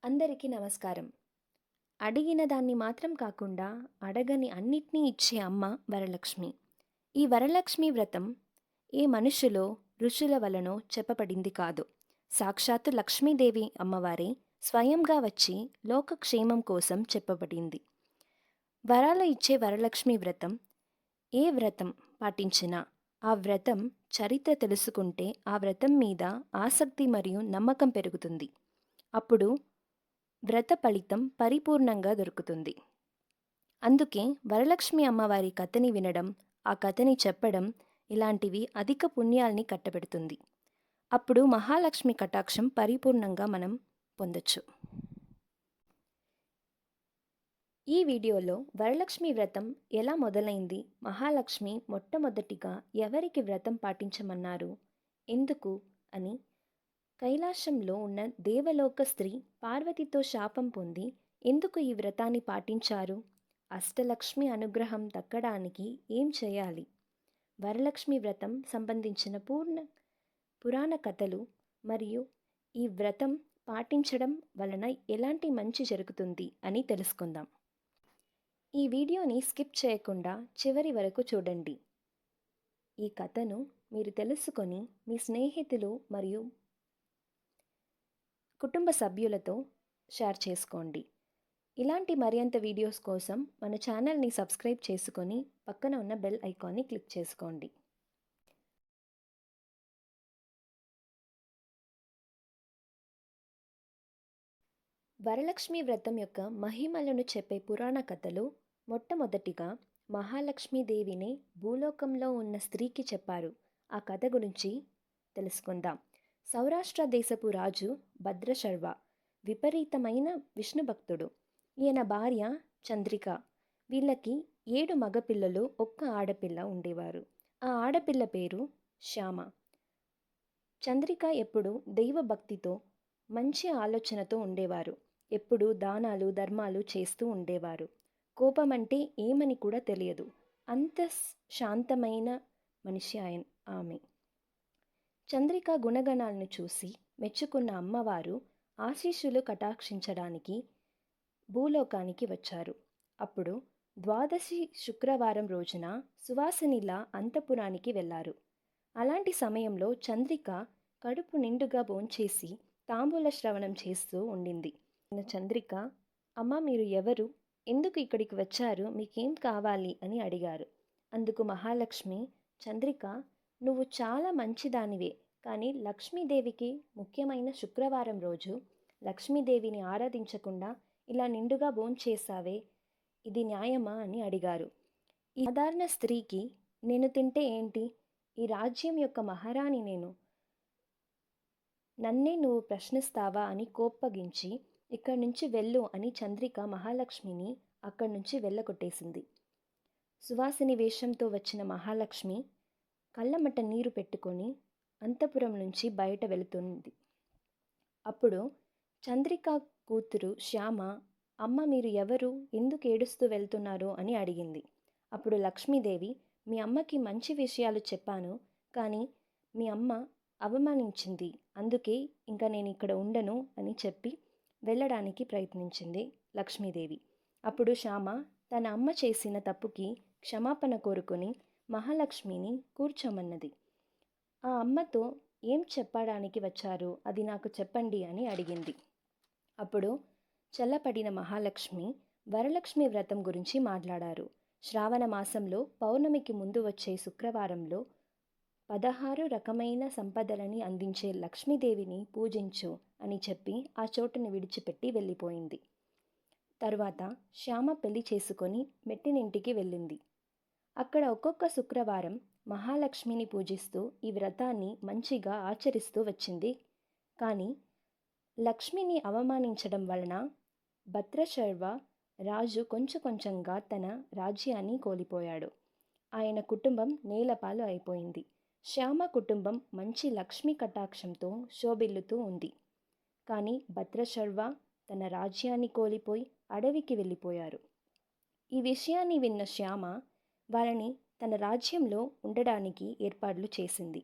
అందరికీ నమస్కారం. అడిగిన దాన్ని మాత్రం కాకుండా అడగని అన్నిటినీ ఇచ్చే అమ్మ వరలక్ష్మి. ఈ వరలక్ష్మి వ్రతం ఏ మనుషులో ఋషుల వలనో చెప్పబడింది కాదు. సాక్షాత్తు లక్ష్మీదేవి అమ్మవారే స్వయంగా వచ్చి లోకక్షేమం కోసం చెప్పబడింది. వరాలు ఇచ్చే వరలక్ష్మి వ్రతం ఏ వ్రతం పాటించినా ఆ వ్రతం చరిత్ర తెలుసుకుంటే ఆ వ్రతం మీద ఆసక్తి మరియు నమ్మకం పెరుగుతుంది. అప్పుడు వ్రత ఫలితం పరిపూర్ణంగా దొరుకుతుంది. అందుకే వరలక్ష్మి అమ్మవారి కథని వినడం, ఆ కథని చెప్పడం ఇలాంటివి అధిక పుణ్యాల్ని కట్టబెడుతుంది. అప్పుడు మహాలక్ష్మి కటాక్షం పరిపూర్ణంగా మనం పొందొచ్చు. ఈ వీడియోలో వరలక్ష్మి వ్రతం ఎలా మొదలైంది, మహాలక్ష్మి మొట్టమొదటిగా ఎవరికి వ్రతం పాటించమన్నారు, ఎందుకు అని, కైలాసంలో ఉన్న దేవలోక స్త్రీ పార్వతితో శాపం పొంది ఎందుకు ఈ వ్రతాన్ని పాటించారు, అష్టలక్ష్మి అనుగ్రహం దక్కడానికి ఏం చేయాలి, వరలక్ష్మి వ్రతం సంబంధించిన పురాణ కథలు మరియు ఈ వ్రతం పాటించడం వలన ఎలాంటి మంచి జరుగుతుంది అని తెలుసుకుందాం. ఈ వీడియోని స్కిప్ చేయకుండా చివరి వరకు చూడండి. ఈ కథను మీరు తెలుసుకొని మీ స్నేహితులు మరియు కుటుంబ సభ్యులతో షేర్ చేసుకోండి. ఇలాంటి మరింత వీడియోస్ కోసం మన ఛానల్ని సబ్స్క్రైబ్ చేసుకొని పక్కన ఉన్న బెల్ ఐకాన్ని క్లిక్ చేసుకోండి. వరలక్ష్మి వ్రతం యొక్క మహిమలను చెప్పే పురాణ కథలు మొట్టమొదటిగా మహాలక్ష్మీదేవిని భూలోకంలో ఉన్న స్త్రీకి చెప్పారు. ఆ కథ గురించి తెలుసుకుందాం. సౌరాష్ట్ర దేశపు రాజు భద్రశర్వ విపరీతమైన విష్ణు భక్తుడు. ఈయన భార్య చంద్రిక. వీళ్ళకి 7 మగపిల్లలు, 1 ఆడపిల్ల ఉండేవారు. ఆ ఆడపిల్ల పేరు శ్యామ. చంద్రిక ఎప్పుడు దైవభక్తితో మంచి ఆలోచనతో ఉండేవారు. ఎప్పుడు దానాలు ధర్మాలు చేస్తూ ఉండేవారు. కోపం అంటే ఏమని కూడా తెలియదు. అంత శాంతమైన మనిషి ఆమె. చంద్రిక గుణగణాలను చూసి మెచ్చుకున్న అమ్మవారు ఆశీస్సులు కటాక్షించడానికి భూలోకానికి వచ్చారు. అప్పుడు ద్వాదశి శుక్రవారం రోజున సువాసినిలా అంతఃపురానికి వెళ్ళారు. అలాంటి సమయంలో చంద్రిక కడుపు నిండుగా భోంచేసి తాంబూల శ్రవణం చేస్తూ ఉండింది. చంద్రిక, అమ్మ మీరు ఎవరు, ఎందుకు ఇక్కడికి వచ్చారు, మీకేం కావాలి అని అడిగారు. అందుకు మహాలక్ష్మి, చంద్రిక నువ్వు చాలా మంచిదానివే, కానీ లక్ష్మీదేవికి ముఖ్యమైన శుక్రవారం రోజు లక్ష్మీదేవిని ఆరాధించకుండా ఇలా నిండుగా భోంచేసావే, ఇది న్యాయమా అని అడిగారు. ఈ సాధారణ స్త్రీకి నేను తింటే ఏంటి, ఈ రాజ్యం యొక్క మహారాణి నేను, నన్నే నువ్వు ప్రశ్నిస్తావా అని కోప్పగించి ఇక్కడి నుంచి వెళ్ళు అని చంద్రిక మహాలక్ష్మిని అక్కడి నుంచి వెళ్ళగొట్టేసింది. సువాసిని వేషంతో వచ్చిన మహాలక్ష్మి కళ్ళమట నీరు పెట్టుకొని అంతఃపురం నుంచి బయట వెళుతుంది. అప్పుడు చంద్రిక కూతురు శ్యామ, అమ్మ మీరు ఎవరు, ఎందుకు ఏడుస్తూ వెళ్తున్నారు అని అడిగింది. అప్పుడు లక్ష్మీదేవి, మీ అమ్మకి మంచి విషయాలు చెప్పాను, కానీ మీ అమ్మ అవమానించింది, అందుకే ఇంకా నేను ఇక్కడ ఉండను అని చెప్పి వెళ్ళడానికి ప్రయత్నించింది లక్ష్మీదేవి. అప్పుడు శ్యామ తన అమ్మ చేసిన తప్పుకి క్షమాపణ కోరుకొని మహాలక్ష్మిని కూర్చోమన్నది. ఆ అమ్మతో ఏం చెప్పడానికి వచ్చారు, అది నాకు చెప్పండి అని అడిగింది. అప్పుడు చల్లపడిన మహాలక్ష్మి వరలక్ష్మి వ్రతం గురించి మాట్లాడారు. శ్రావణ మాసంలో పౌర్ణమికి ముందు వచ్చే శుక్రవారంలో 16 రకమైన సంపదలని అందించే లక్ష్మీదేవిని పూజించు అని చెప్పి ఆ చోటుని విడిచిపెట్టి వెళ్ళిపోయింది. తరువాత శ్యామ పెళ్లి చేసుకొని మెట్టినింటికి వెళ్ళింది. అక్కడ ఒక్కొక్క శుక్రవారం మహాలక్ష్మిని పూజిస్తూ ఈ వ్రతాన్ని మంచిగా ఆచరిస్తూ వచ్చింది. కానీ లక్ష్మిని అవమానించడం వలన భద్రశర్వ రాజు కొంచెంగా తన రాజ్యాన్ని కోల్పోయాడు. ఆయన కుటుంబం నేలపాలు అయిపోయింది. శ్యామ కుటుంబం మంచి లక్ష్మీ కటాక్షంతో శోభిల్లుతూ ఉంది. కానీ భద్రశర్వ తన రాజ్యాన్ని కోల్పోయి అడవికి వెళ్ళిపోయారు. ఈ విషయాన్ని విన్న శ్యామ వారిని తన రాజ్యంలో ఉండడానికి ఏర్పాట్లు చేసింది.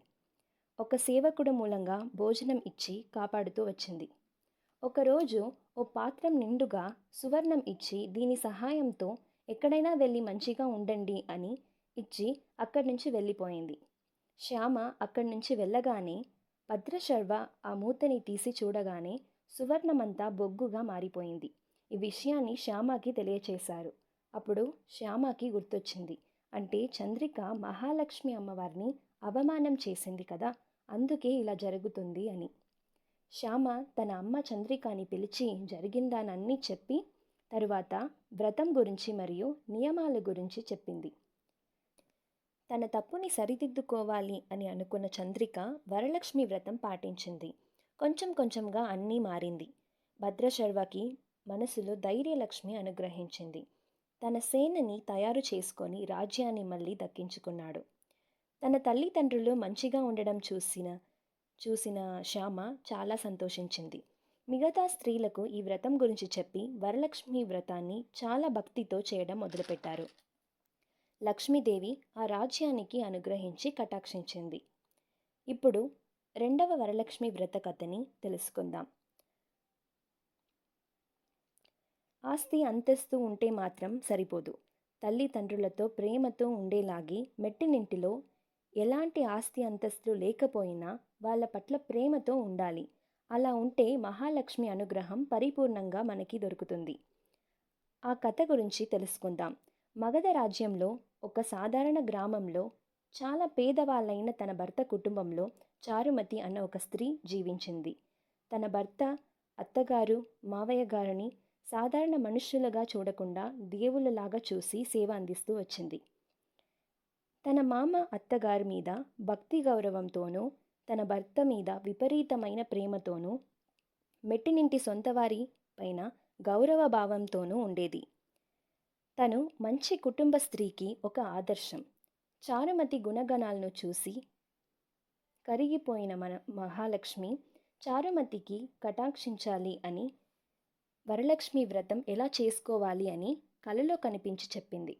ఒక సేవకుడు మూలంగా భోజనం ఇచ్చి కాపాడుతూ వచ్చింది. ఒకరోజు ఓ పాత్రం నిండుగా సువర్ణం ఇచ్చి దీని సహాయంతో ఎక్కడైనా వెళ్ళి మంచిగా ఉండండి అని ఇచ్చి అక్కడి నుంచి వెళ్ళిపోయింది. శ్యామ అక్కడి నుంచి వెళ్ళగానే భద్రశర్వ ఆ మూతని తీసి చూడగానే సువర్ణమంతా బొగ్గుగా మారిపోయింది. ఈ విషయాన్ని శ్యామకి తెలియచేశారు. అప్పుడు శ్యామకి గుర్తొచ్చింది. అంటే చంద్రిక మహాలక్ష్మి అమ్మవారిని అవమానం చేసింది కదా, అందుకే ఇలా జరుగుతుంది అని. శ్యామ తన అమ్మ చంద్రికని పిలిచి జరిగిందానన్నీ చెప్పి తరువాత వ్రతం గురించి మరియు నియమాల గురించి చెప్పింది. తన తప్పుని సరిదిద్దుకోవాలి అని అనుకున్న చంద్రిక వరలక్ష్మి వ్రతం పాటించింది. కొంచెం కొంచెంగా అన్నీ మారింది. భద్రశర్వకి మనసులో ధైర్యలక్ష్మి అనుగ్రహించింది. తన సేనని తయారు చేసుకొని రాజ్యాన్ని మళ్ళీ దక్కించుకున్నాడు. తన తల్లిదండ్రులు మంచిగా ఉండడం చూసిన శ్యామ చాలా సంతోషించింది. మిగతా స్త్రీలకు ఈ వ్రతం గురించి చెప్పి వరలక్ష్మి వ్రతాన్ని చాలా భక్తితో చేయడం మొదలుపెట్టారు. లక్ష్మీదేవి ఆ రాజ్యానికి అనుగ్రహించి కటాక్షించింది. ఇప్పుడు రెండవ వరలక్ష్మి వ్రత కథని తెలుసుకుందాం. ఆస్తి అంతస్తు ఉంటే మాత్రం సరిపోదు. తల్లిదండ్రులతో ప్రేమతో ఉండేలాగి మెట్టినింటిలో ఎలాంటి ఆస్తి అంతస్తులు లేకపోయినా వాళ్ళ పట్ల ప్రేమతో ఉండాలి. అలా ఉంటే మహాలక్ష్మి అనుగ్రహం పరిపూర్ణంగా మనకి దొరుకుతుంది. ఆ కథ గురించి తెలుసుకుందాం. మగధ రాజ్యంలో ఒక సాధారణ గ్రామంలో చాలా పేదవాళ్ళైన తన భర్త కుటుంబంలో చారుమతి అన్న ఒక స్త్రీ జీవించింది. తన భర్త, అత్తగారు, మావయ్య గారిని సాధారణ మనుష్యులుగా చూడకుండా దేవుళ్ళలాగా చూసి సేవ అందిస్తూ వచ్చింది. తన మామ అత్తగారి మీద భక్తి గౌరవంతోనూ తన భర్త మీద విపరీతమైన ప్రేమతోనూ మెట్టినింటి సొంతవారి పైన గౌరవ భావంతోనూ ఉండేది. తను మంచి కుటుంబ స్త్రీకి ఒక ఆదర్శం. చారుమతి గుణగణాలను చూసి కరిగిపోయిన మహాలక్ష్మి చారుమతికి కటాక్షించాలి అని వరలక్ష్మి వ్రతం ఎలా చేసుకోవాలి అని కలలో కనిపించి చెప్పింది.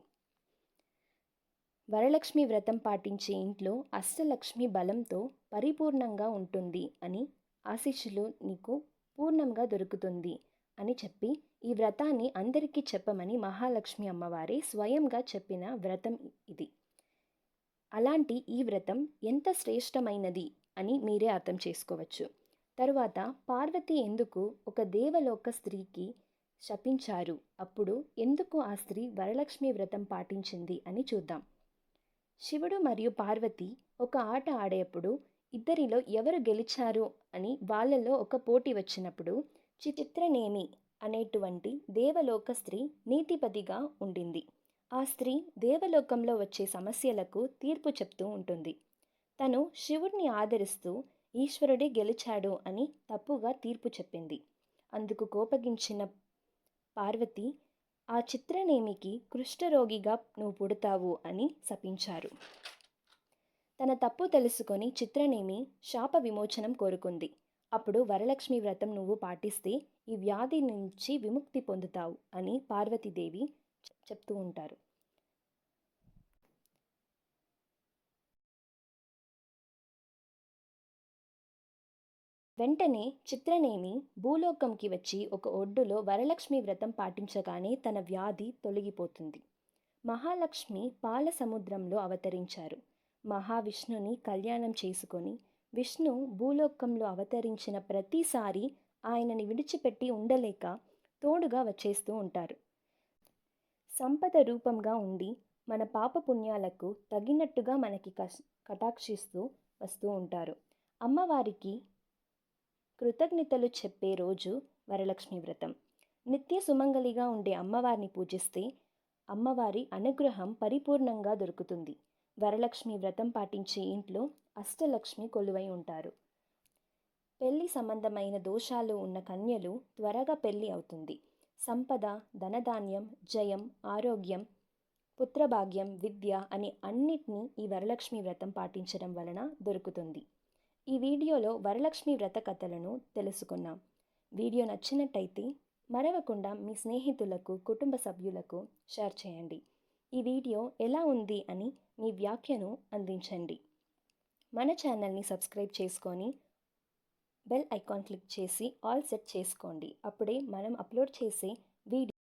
వరలక్ష్మి వ్రతం పాటించే ఇంట్లో అష్టలక్ష్మి బలంతో పరిపూర్ణంగా ఉంటుంది అని, ఆశీస్సులు నీకు పూర్ణంగా దొరుకుతుంది అని చెప్పి ఈ వ్రతాన్ని అందరికీ చెప్పమని మహాలక్ష్మి అమ్మవారే స్వయంగా చెప్పిన వ్రతం ఇది. అలాంటి ఈ వ్రతం ఎంత శ్రేష్టమైనది అని మీరే అర్థం చేసుకోవచ్చు. తరువాత పార్వతి ఎందుకు ఒక దేవలోక స్త్రీకి శపించారు, అప్పుడు ఎందుకు ఆ స్త్రీ వరలక్ష్మి వ్రతం పాటించింది అని చూద్దాం. శివుడు మరియు పార్వతి ఒక ఆట ఆడేటప్పుడు ఇద్దరిలో ఎవరు గెలిచారు అని వాళ్ళలో ఒక పోటీ వచ్చినప్పుడు చిత్రనేమి అనేటువంటి దేవలోక స్త్రీ నీతిపతిగా ఉండింది. ఆ స్త్రీ దేవలోకంలో వచ్చే సమస్యలకు తీర్పు చెప్తూ ఉంటుంది. తను శివుడిని ఆదరిస్తూ ఈశ్వరుడే గెలిచాడు అని తప్పుగా తీర్పు చెప్పింది. అందుకు కోపగించిన పార్వతి ఆ చిత్రనేమికి కుష్ఠరోగిగా నువ్వు పుడతావు అని శపించారు. తన తప్పు తెలుసుకొని చిత్రనేమి శాప విమోచనం కోరుకుంది. అప్పుడు వరలక్ష్మి వ్రతం నువ్వు పాటిస్తే ఈ వ్యాధి నుంచి విముక్తి పొందుతావు అని పార్వతీదేవి చెప్తూ ఉంటారు. వెంటనే చిత్రనేమి భూలోకంకి వచ్చి ఒక ఒడ్డులో వరలక్ష్మి వ్రతం పాటించగానే తన వ్యాధి తొలగిపోతుంది. మహాలక్ష్మి పాల సముద్రంలో అవతరించారు. మహావిష్ణుని కళ్యాణం చేసుకొని విష్ణు భూలోకంలో అవతరించిన ప్రతిసారి ఆయనని విడిచిపెట్టి ఉండలేక తోడుగా వచ్చేస్తూ ఉంటారు. సంపద రూపంగా ఉండి మన పాపపుణ్యాలకు తగినట్టుగా మనకి కటాక్షిస్తూ వస్తూ ఉంటారు. అమ్మవారికి కృతజ్ఞతలు చెప్పే రోజు వరలక్ష్మి వ్రతం. నిత్య సుమంగలిగా ఉండే అమ్మవారిని పూజిస్తే అమ్మవారి అనుగ్రహం పరిపూర్ణంగా దొరుకుతుంది. వరలక్ష్మి వ్రతం పాటించే ఇంట్లో అష్టలక్ష్మి కొలువై ఉంటారు. పెళ్లి సంబంధమైన దోషాలు ఉన్న కన్యలు త్వరగా పెళ్లి అవుతుంది. సంపద, ధనధాన్యం, జయం, ఆరోగ్యం, పుత్రభాగ్యం, విద్య అని అన్నిటినీ ఈ వరలక్ష్మి వ్రతం పాటించడం వలన దొరుకుతుంది. ఈ వీడియోలో వరలక్ష్మి వ్రత కథలను తెలుసుకున్నాం. వీడియో నచ్చినట్టయితే మరవకుండా మీ స్నేహితులకు, కుటుంబ సభ్యులకు షేర్ చేయండి. ఈ వీడియో ఎలా ఉంది అని మీ వ్యాఖ్యను అందించండి. మన ఛానల్ని సబ్స్క్రైబ్ చేసుకొని బెల్ ఐకాన్ క్లిక్ చేసి ఆల్ సెట్ చేసుకోండి. అప్పుడే మనం అప్లోడ్ చేసే వీడియో